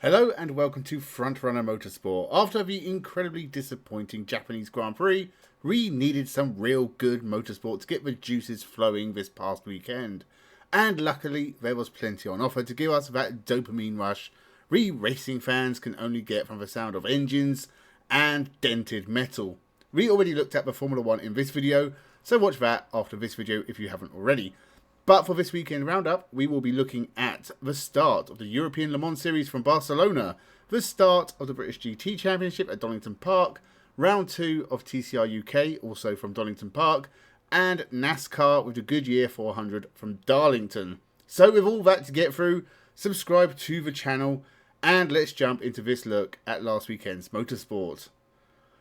Hello and welcome to Frontrunner Motorsport. After the incredibly disappointing Japanese Grand Prix, we needed some real good motorsport to get the juices flowing this past weekend. And luckily, there was plenty on offer to give us that dopamine rush we racing fans can only get from the sound of engines and dented metal. We already looked at the Formula 1 in this video, so watch that after this video if you haven't already. But for this weekend roundup, we will be looking at the start of the European Le Mans Series from Barcelona, the start of the British GT Championship at Donington Park, round 2 of TCR UK, also from Donington Park, and NASCAR with the Goodyear 400 from Darlington. So with all that to get through, subscribe to the channel, and let's jump into this look at last weekend's motorsport.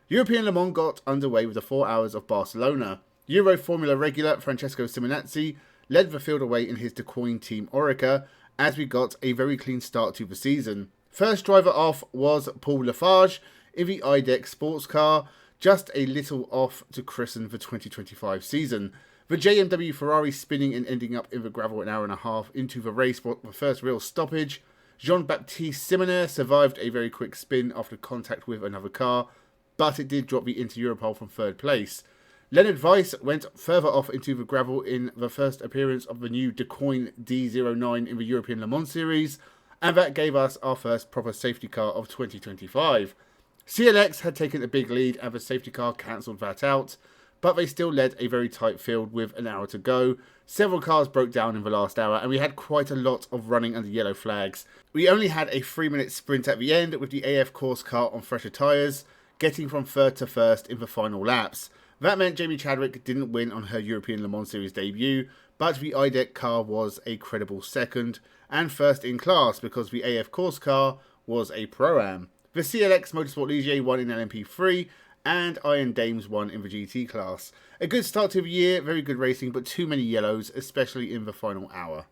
European Le Mans got underway with the 4 hours of Barcelona. Euro Formula regular Francesco Simonazzi led the field away in his DeCoin team Orica as we got a very clean start to the season. First driver off was Paul Lafarge in the IDEC sports car, just a little off to christen the 2025 season. The JMW Ferrari spinning and ending up in the gravel an hour and a half into the race for the first real stoppage. Jean-Baptiste Simonet survived a very quick spin after contact with another car, but it did drop the Inter-Europol from third place. Leonard Weiss went further off into the gravel in the first appearance of the new DeCoin D09 in the European Le Mans Series, and that gave us our first proper safety car of 2025. CLX had taken a big lead and the safety car cancelled that out, but they still led a very tight field with an hour to go. Several cars broke down in the last hour and we had quite a lot of running under yellow flags. We only had a 3-minute sprint at the end with the AF course car on fresher tyres, getting from third to first in the final laps. That meant Jamie Chadwick didn't win on her European Le Mans Series debut, but the IDEC car was a credible second and first in class because the AF course car was a Pro-Am. The CLX Motorsport Ligier won in LMP3 and Iron Dames won in the GT class. A good start to the year, very good racing, but too many yellows, especially in the final hour.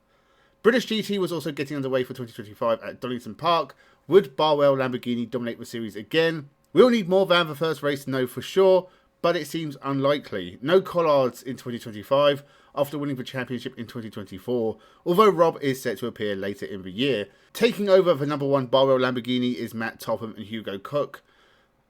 British GT was also getting underway for 2025 at Donington Park. Would Barwell Lamborghini dominate the series again? We'll need more than the first race to know for sure, but it seems unlikely. No collards in 2025 after winning the championship in 2024, although Rob is set to appear later in the year. Taking over the number 1 Barwell Lamborghini is Matt Topham and Hugo Cook.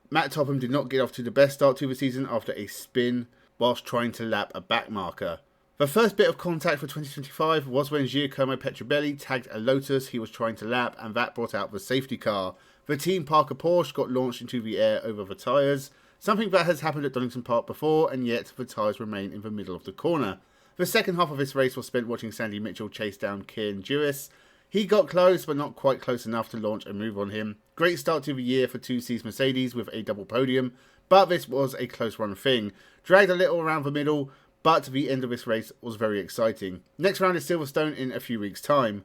Matt Topham did not get off to the best start to the season after a spin whilst trying to lap a backmarker. The first bit of contact for 2025 was when Giacomo Petrobelli tagged a Lotus he was trying to lap, and that brought out the safety car. The Team Parker Porsche got launched into the air over the tyres, something that has happened at Donington Park before, and yet the tyres remain in the middle of the corner. The second half of this race was spent watching Sandy Mitchell chase down Kieran Dewis. He got close, but not quite close enough to launch a move on him. Great start to the year for 2C's Mercedes with a double podium, but this was a close run thing. Dragged a little around the middle, but the end of this race was very exciting. Next round is Silverstone in a few weeks' time.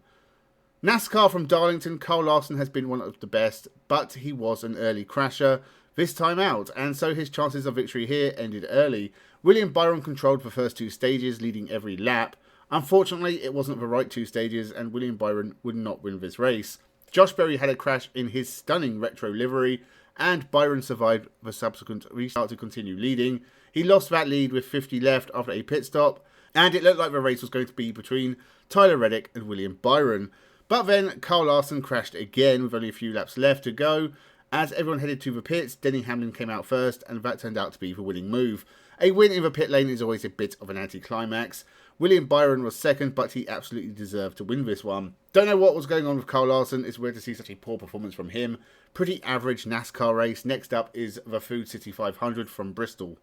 NASCAR from Darlington, Carl Larson has been one of the best, but he was an early crasher this time out, and so his chances of victory here ended early. William Byron controlled the first 2 stages, leading every lap. Unfortunately, it wasn't the right 2 stages, and William Byron would not win this race. Josh Berry had a crash in his stunning retro livery, and Byron survived the subsequent restart to continue leading. He lost that lead with 50 left after a pit stop, and it looked like the race was going to be between Tyler Reddick and William Byron. But then Carl Larson crashed again with only a few laps left to go. As everyone headed to the pits, Denny Hamlin came out first, and that turned out to be the winning move. A win in the pit lane is always a bit of an anticlimax. William Byron was second, but he absolutely deserved to win this one. Don't know what was going on with Carl Larson. It's weird to see such a poor performance from him. Pretty average NASCAR race. Next up is the Food City 500 from Bristol.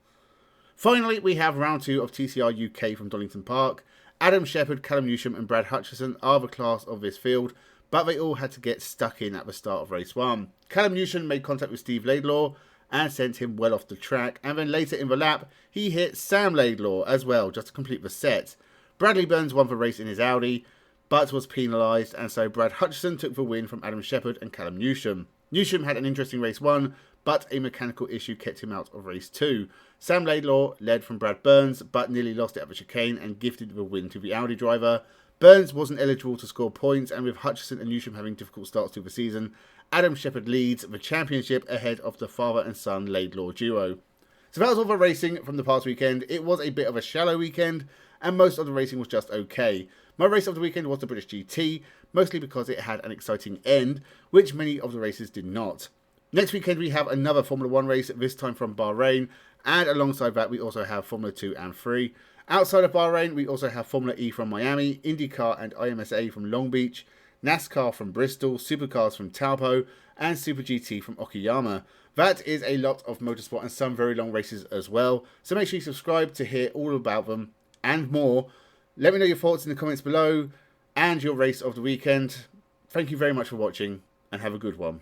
Finally, we have round 2 of TCR UK from Donington Park. Adam Shepherd, Callum Newsham and Brad Hutchison are the class of this field, but they all had to get stuck in at the start of race 1. Callum Newsham made contact with Steve Laidlaw and sent him well off the track, and then later in the lap, he hit Sam Laidlaw as well, just to complete the set. Bradley Burns won the race in his Audi, but was penalised, and so Brad Hutchison took the win from Adam Shepherd and Callum Newsham. Newsham had an interesting race 1, but a mechanical issue kept him out of race 2. Sam Laidlaw led from Brad Burns, but nearly lost it at the chicane and gifted the win to the Audi driver. Burns wasn't eligible to score points, and with Hutchison and Newsham having difficult starts to the season, Adam Shepherd leads the championship ahead of the father and son Laidlaw duo. So that was all the racing from the past weekend. It was a bit of a shallow weekend, and most of the racing was just okay. My race of the weekend was the British GT, mostly because it had an exciting end, which many of the races did not. Next weekend we have another Formula 1 race, this time from Bahrain, and alongside that we also have Formula 2 and 3. Outside of Bahrain we also have Formula E from Miami, IndyCar and IMSA from Long Beach, NASCAR from Bristol, Supercars from Taupo, and Super GT from Okayama. That is a lot of motorsport and some very long races as well, so make sure you subscribe to hear all about them and more. Let me know your thoughts in the comments below and your race of the weekend. Thank you very much for watching and have a good one.